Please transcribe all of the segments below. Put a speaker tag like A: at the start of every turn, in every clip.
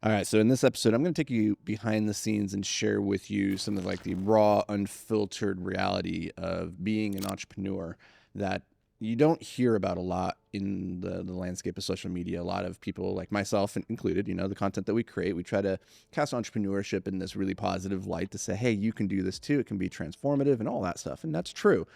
A: All right, so in this episode, I'm going to take you behind the scenes and share with you some of like the raw, unfiltered reality of being an entrepreneur that you don't hear about a lot in the landscape of social media. A lot of people, like myself included, the content that we create, we try to cast entrepreneurship in this really positive light to say, hey, you can do this too. It can be transformative and all that stuff. And that's true,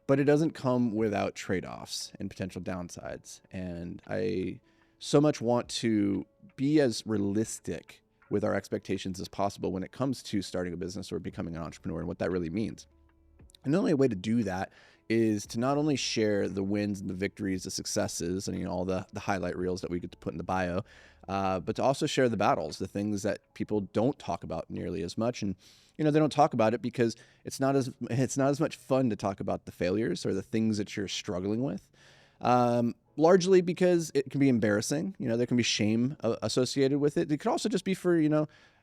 A: but it doesn't come without trade-offs and potential downsides. And I so much want to be as realistic with our expectations as possible when it comes to starting a business or becoming an entrepreneur and what that really means. And the only way to do that is to not only share the wins and the victories, the successes, and all the highlight reels that we get to put in the bio, but to also share the battles, the things that people don't talk about nearly as much. And they don't talk about it because it's not as much fun to talk about the failures or the things that you're struggling with. Largely because it can be embarrassing. There can be shame associated with it. It could also just be for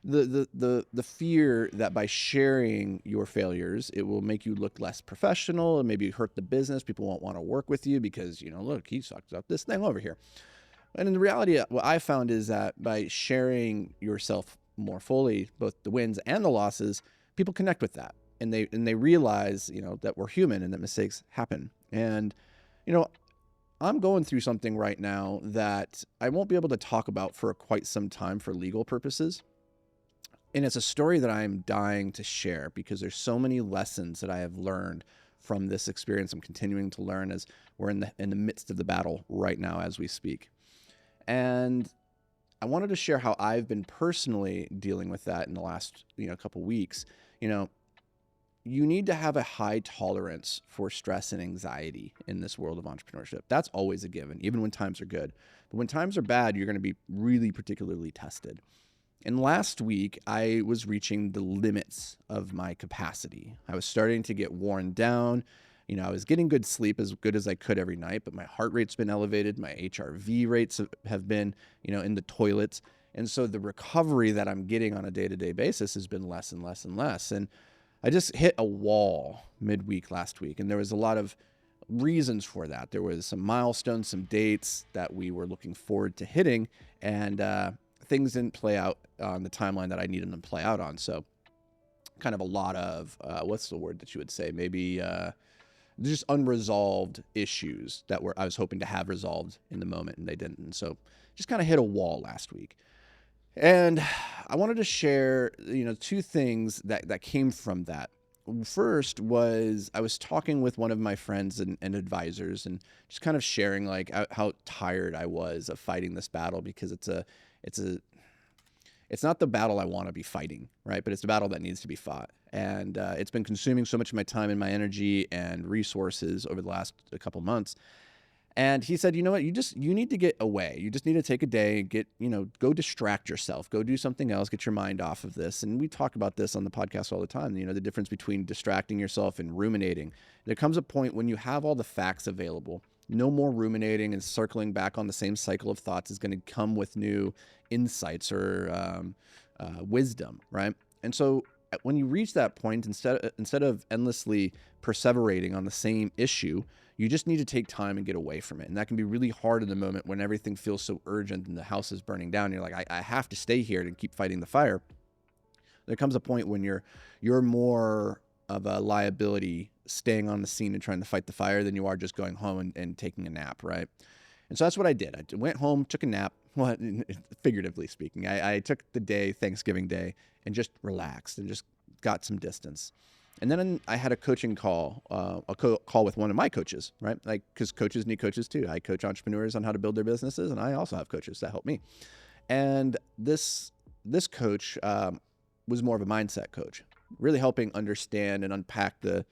A: the fear that by sharing your failures, it will make you look less professional and maybe hurt the business. People won't want to work with you because look, he sucks up this thing over here. And in the reality, what I found is that by sharing yourself more fully, both the wins and the losses, people connect with that, and they realize that we're human and that mistakes happen. And you know I'm going through something right now that I won't be able to talk about for quite some time for legal purposes. And it's a story that I'm dying to share because there's so many lessons that I have learned from this experience. I'm continuing to learn as we're in the midst of the battle right now as we speak. And I wanted to share how I've been personally dealing with that in the last, couple weeks. You need to have a high tolerance for stress and anxiety in this world of entrepreneurship. That's always a given, even when times are good. But when times are bad, you're going to be really particularly tested. And last week, I was reaching the limits of my capacity. I was starting to get worn down. I was getting good sleep, as good as I could every night, but my heart rate's been elevated. My HRV rates have been, in the toilets. And so the recovery that I'm getting on a day-to-day basis has been less and less and less. And I just hit a wall midweek last week, and there was a lot of reasons for that. There was some milestones, some dates that we were looking forward to hitting, and things didn't play out on the timeline that I needed them to play out on. So kind of a lot of, what's the word that you would say? Maybe just unresolved issues that I was hoping to have resolved in the moment, and they didn't. And so just kind of hit a wall last week. And I wanted to share, two things that came from that. First was I was talking with one of my friends and advisors, and just kind of sharing like how tired I was of fighting this battle, because it's not the battle I want to be fighting, right? But it's the battle that needs to be fought. And it's been consuming so much of my time and my energy and resources over the last couple months. And he said, you know what, you need to get away. You just need to take a day, go distract yourself, go do something else, get your mind off of this. And we talk about this on the podcast all the time, the difference between distracting yourself and ruminating. There comes a point when you have all the facts available. No more ruminating and circling back on the same cycle of thoughts is going to come with new insights or wisdom, right? And so when you reach that point, instead of endlessly perseverating on the same issue, you just need to take time and get away from it. And that can be really hard in the moment when everything feels so urgent and the house is burning down. You're like, I have to stay here to keep fighting the fire. There comes a point when you're more of a liability staying on the scene and trying to fight the fire than you are just going home and taking a nap, right? And so that's what I did. I went home, took a nap, well, figuratively speaking. I took the day, Thanksgiving Day, and just relaxed and just got some distance. And then I had a coaching call, call with one of my coaches, right? Like, because coaches need coaches too. I coach entrepreneurs on how to build their businesses, and I also have coaches that help me. And this coach was more of a mindset coach, really helping understand and unpack the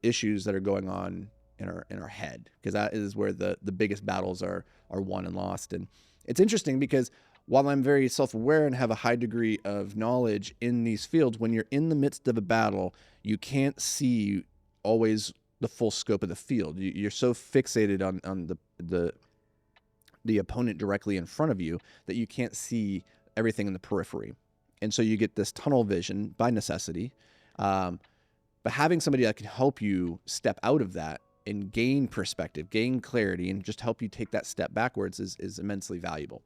A: issues that are going on in our head, because that is where the biggest battles are won and lost. And it's interesting because while I'm very self-aware and have a high degree of knowledge in these fields, when you're in the midst of a battle, you can't see always the full scope of the field. You're so fixated on the opponent directly in front of you that you can't see everything in the periphery. And so you get this tunnel vision by necessity. But having somebody that can help you step out of that and gain perspective, gain clarity, and just help you take that step backwards is immensely valuable.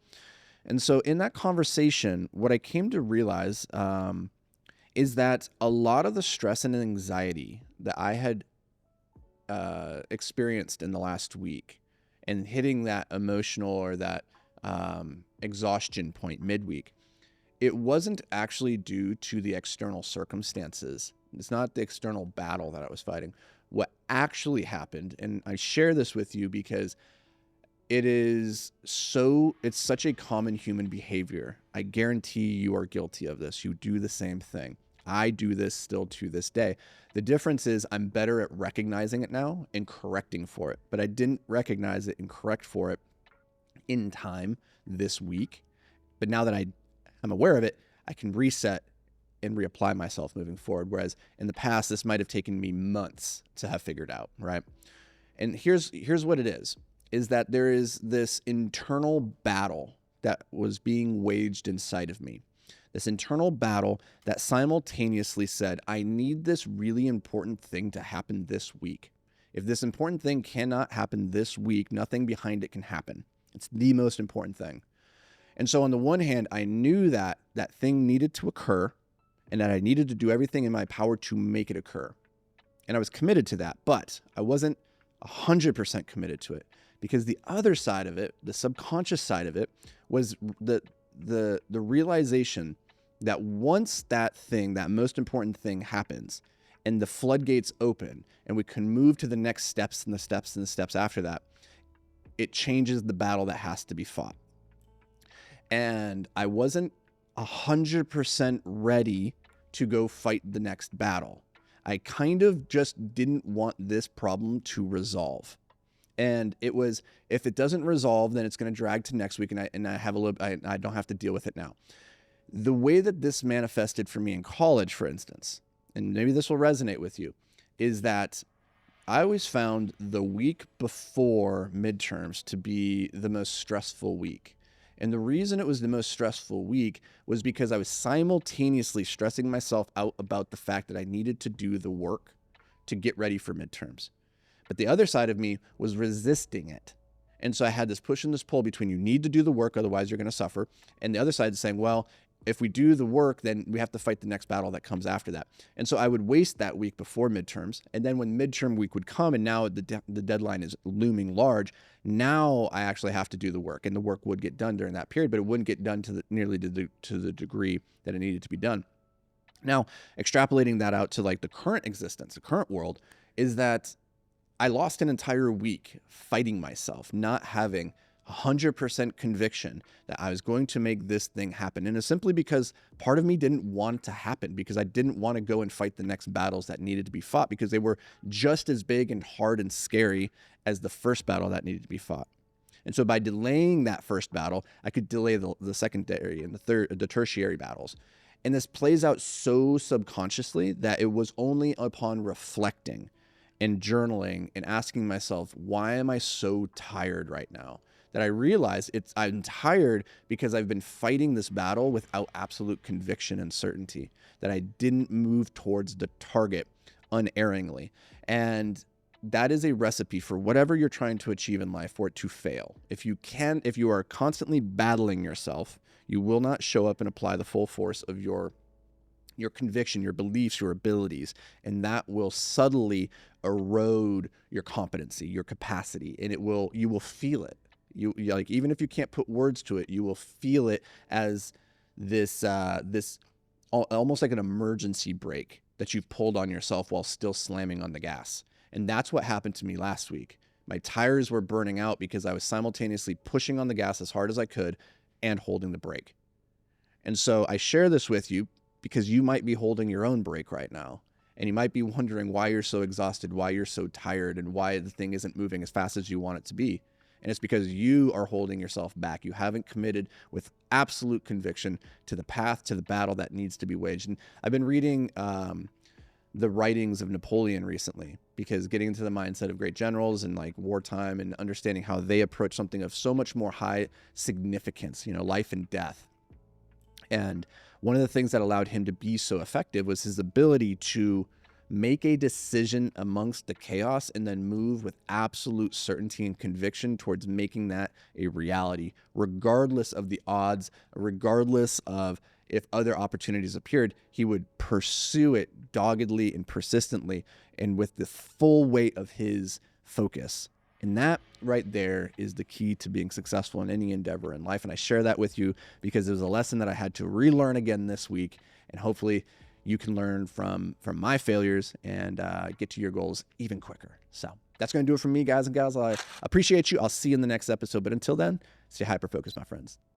A: And so in that conversation, what I came to realize is that a lot of the stress and anxiety that I had experienced in the last week and hitting that emotional or that exhaustion point midweek, it wasn't actually due to the external circumstances. It's not the external battle that I was fighting. What actually happened, and I share this with you because it's such a common human behavior. I guarantee you are guilty of this. You do the same thing. I do this still to this day. The difference is I'm better at recognizing it now and correcting for it. But I didn't recognize it and correct for it in time this week. But now that I'm aware of it, I can reset and reapply myself moving forward. Whereas in the past, this might have taken me months to have figured out, right? And here's what it is that there is this internal battle that was being waged inside of me. This internal battle that simultaneously said, I need this really important thing to happen this week. If this important thing cannot happen this week, nothing behind it can happen. It's the most important thing. And so on the one hand, I knew that that thing needed to occur and that I needed to do everything in my power to make it occur. And I was committed to that, but I wasn't 100% committed to it because the other side of it, the subconscious side of it, was the realization that once that thing, that most important thing happens and the floodgates open and we can move to the next steps and the steps and the steps after that, it changes the battle that has to be fought. And I wasn't 100% ready to go fight the next battle. I kind of just didn't want this problem to resolve. And it was, if it doesn't resolve, then it's going to drag to next week, and I don't have to deal with it now. The way that this manifested for me in college, for instance, and maybe this will resonate with you, is that I always found the week before midterms to be the most stressful week. And the reason it was the most stressful week was because I was simultaneously stressing myself out about the fact that I needed to do the work to get ready for midterms. But the other side of me was resisting it. And so I had this push and this pull between you need to do the work, otherwise you're going to suffer. And the other side is saying, well, if we do the work, then we have to fight the next battle that comes after that. And so I would waste that week before midterms. And then when midterm week would come and now the deadline is looming large, now I actually have to do the work. And the work would get done during that period, but it wouldn't get done nearly to the degree that it needed to be done. Now, extrapolating that out to like the current existence, the current world, is that I lost an entire week fighting myself, not having 100% conviction that I was going to make this thing happen. And it's simply because part of me didn't want it to happen, because I didn't want to go and fight the next battles that needed to be fought, because they were just as big and hard and scary as the first battle that needed to be fought. And so by delaying that first battle, I could delay the secondary and the tertiary battles. And this plays out so subconsciously that it was only upon reflecting and journaling and asking myself, why am I so tired right now? That I realized I'm tired because I've been fighting this battle without absolute conviction and certainty, that I didn't move towards the target unerringly. And that is a recipe for whatever you're trying to achieve in life, for it to fail. If you are constantly battling yourself, you will not show up and apply the full force of your conviction, your beliefs, your abilities, and that will subtly erode your competency, your capacity, and you will feel it. You like, even if you can't put words to it, you will feel it as this almost like an emergency brake that you've pulled on yourself while still slamming on the gas. And that's what happened to me last week. My tires were burning out because I was simultaneously pushing on the gas as hard as I could and holding the brake. And so I share this with you because you might be holding your own brake right now. And you might be wondering why you're so exhausted, why you're so tired, and why the thing isn't moving as fast as you want it to be. And it's because you are holding yourself back. You haven't committed with absolute conviction to the path, to the battle that needs to be waged. And I've been reading the writings of Napoleon recently, because getting into the mindset of great generals and like wartime and understanding how they approach something of so much more high significance, life and death. And one of the things that allowed him to be so effective was his ability to make a decision amongst the chaos and then move with absolute certainty and conviction towards making that a reality, regardless of the odds, regardless of if other opportunities appeared. He would pursue it doggedly and persistently and with the full weight of his focus. And that right there is the key to being successful in any endeavor in life. And I share that with you because it was a lesson that I had to relearn again this week. And hopefully you can learn from my failures and get to your goals even quicker. So that's going to do it for me, guys and gals. I appreciate you. I'll see you in the next episode. But until then, stay hyper-focused, my friends.